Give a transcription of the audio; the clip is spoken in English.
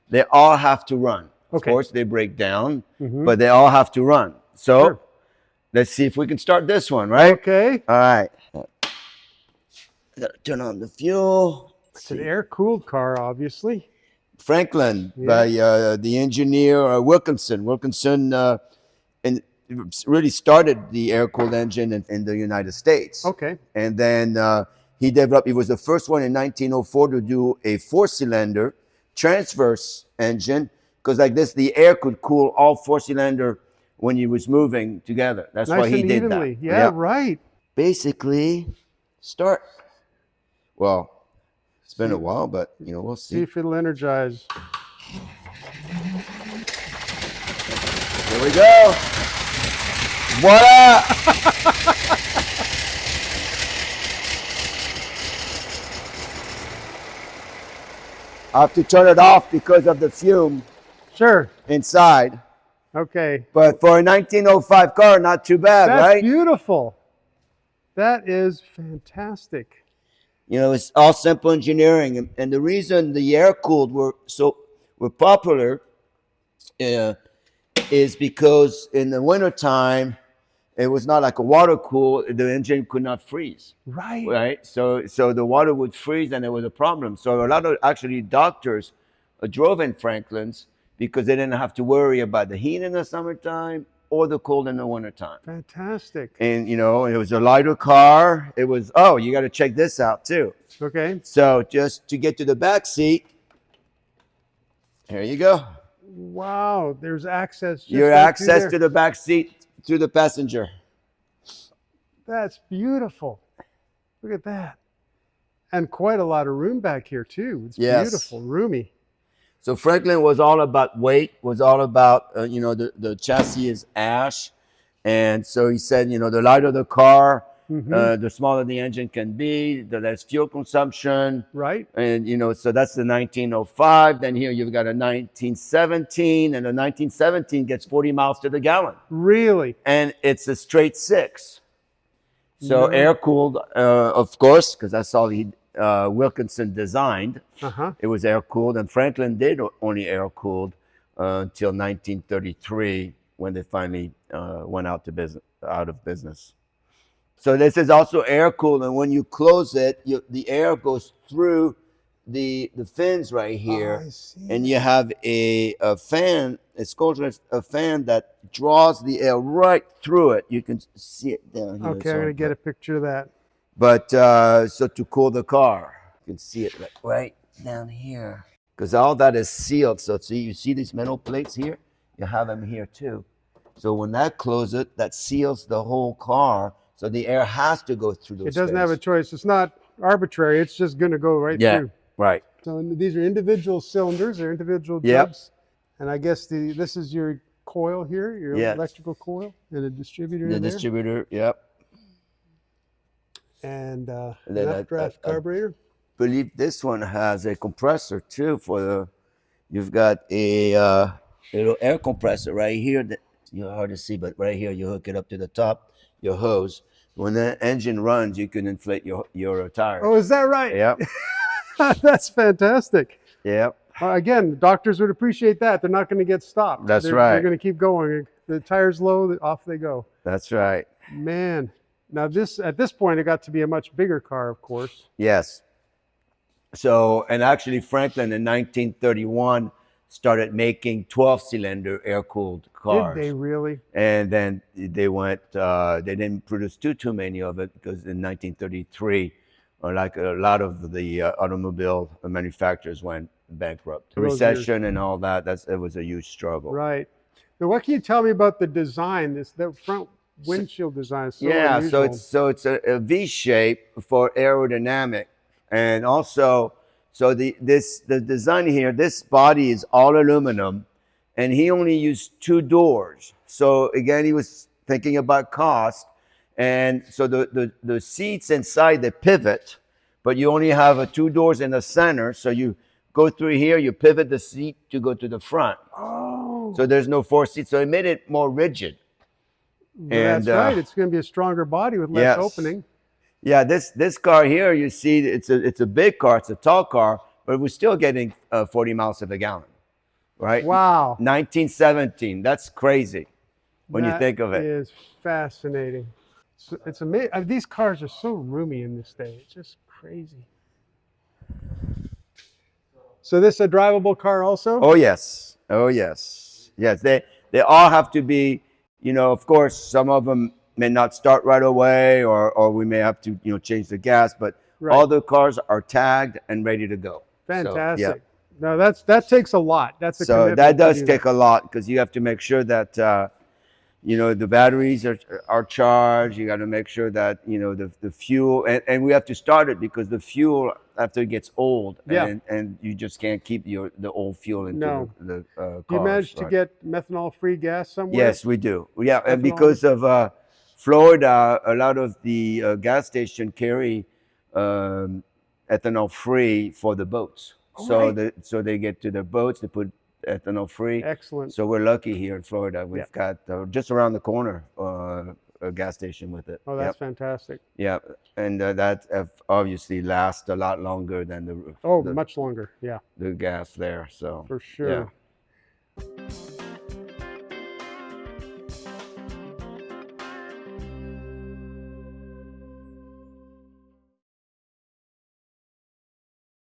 they all have to run. Of course, they break down, but they all have to run. So let's see if we can start this one, right? Okay. All right. Gotta turn on the fuel. It's an air-cooled car, obviously. Franklin by the engineer Wilkinson. Wilkinson and really started the air-cooled engine in the United States. Okay. And then he developed, he was the first one in 1904 to do a 4-cylinder transverse engine, because like this, the air could cool all 4-cylinder when he was moving together. That's nice why he and did evenly. that. Yeah, right. Basically, start. Well, it's been a while, but you know, we'll see. See if it'll energize. Here we go. Voila! I have to turn it off because of the fume inside. Okay. But for a 1905 car, not too bad, That's right? beautiful. That is fantastic. You know, it's all simple engineering. And the reason the air-cooled were popular is because in the wintertime, it was not like a water cool. The engine could not freeze. Right. Right. So the water would freeze, and there was a problem. So a lot of actually doctors drove in Franklins because they didn't have to worry about the heat in the summertime or the cold in the wintertime. Fantastic. And you know, it was a lighter car. It was, oh, you got to check this out too. Okay. So just to get to the back seat, here you go. Wow, there's access. Your access to the back seat through the passenger. That's beautiful. Look at that. And quite a lot of room back here too. It's beautiful, roomy. So Franklin was all about weight, was all about, you know, the chassis is ash. And so he said, you know, the lighter the car, the smaller the engine can be, the less fuel consumption. Right. And, you know, so that's the 1905. Then here you've got a 1917, and the 1917 gets 40 miles to the gallon. Really? And it's a straight 6. So air-cooled, of course, because that's all he Wilkinson designed. It was air-cooled, and Franklin did only air-cooled until 1933, when they finally went out of business. So this is also air-cooled, and when you close it, the air goes through the fins right here, and you have a fan. It's called a fan that draws the air right through it. You can see it down here. Okay, I'm gonna get a picture of that. But so to cool the car, you can see it right down here, because all that is sealed. So see, you see these metal plates here? You have them here too. So when that closes, that seals the whole car. So the air has to go through those. It doesn't have a choice. It's not arbitrary. It's just going to go right through. Right. So these are individual cylinders. They're individual jugs. And I guess this is your coil here, your electrical coil, and a distributor the distributor, and an updraft carburetor. I believe this one has a compressor too you've got a little air compressor right here that you're hard to see, but right here you hook it up to the top, your hose. When the engine runs, you can inflate your tires. Oh, is that right? Yep. That's fantastic. Yep. Again, doctors would appreciate that. They're not going to get stopped. That's right. They're going to keep going. The tire's low, off they go. That's right. Man. Now at this point, it got to be a much bigger car, of course. Yes. So, and actually Franklin in 1931 started making 12-cylinder air-cooled cars. Did they really? And then they went, they didn't produce too many of it, because in 1933, like a lot of the automobile manufacturers went bankrupt. Recession and all that, it was a huge struggle. Right. Now, what can you tell me about the design, the front windshield design? Unusual. so it's a V shape for aerodynamic, and also the design here. This body is all aluminum, and he only used 2 doors. So again, he was thinking about cost, and so the seats inside, they pivot, but you only have 2 doors in the center. So you go through here, you pivot the seat to go to the front. Oh. So there's no 4 seats. So it made it more rigid. That's right. It's going to be a stronger body with less opening. Yeah, this car here, you see, it's a big car. It's a tall car, but we're still getting 40 miles to the gallon. right? Wow. 1917. That's crazy when you think of That it. is fascinating. It's amazing. These cars are so roomy in this day. It's just crazy. So this is a drivable car also? Oh yes. Oh yes. Yes. They all have to be, you know, of course, some of them may not start right away, or we may have to, you know, change the gas, but Right. all the cars are tagged and ready to go. Fantastic. So, yeah. No, that takes a lot. That's a So commitment that to does do take a lot, because you have to make sure that you know, the batteries are charged. You got to make sure that, you know, the fuel, and we have to start it because the fuel, after it gets old, Yeah. and you just can't keep the old fuel into No. the cars. Do you manage to right? get methanol-free gas somewhere? Yes, we do. Yeah, and Ethanol? because of Florida, a lot of the gas station carry ethanol free for the boats. Oh, So right. so they get to their boats, they put ethanol free. Excellent. So we're lucky here in Florida. Yeah. We've got just around the corner a gas station with it. Oh, that's Yep. fantastic. Yeah, and that obviously lasts a lot longer than Much longer. Yeah, the gas there. So for sure. yeah.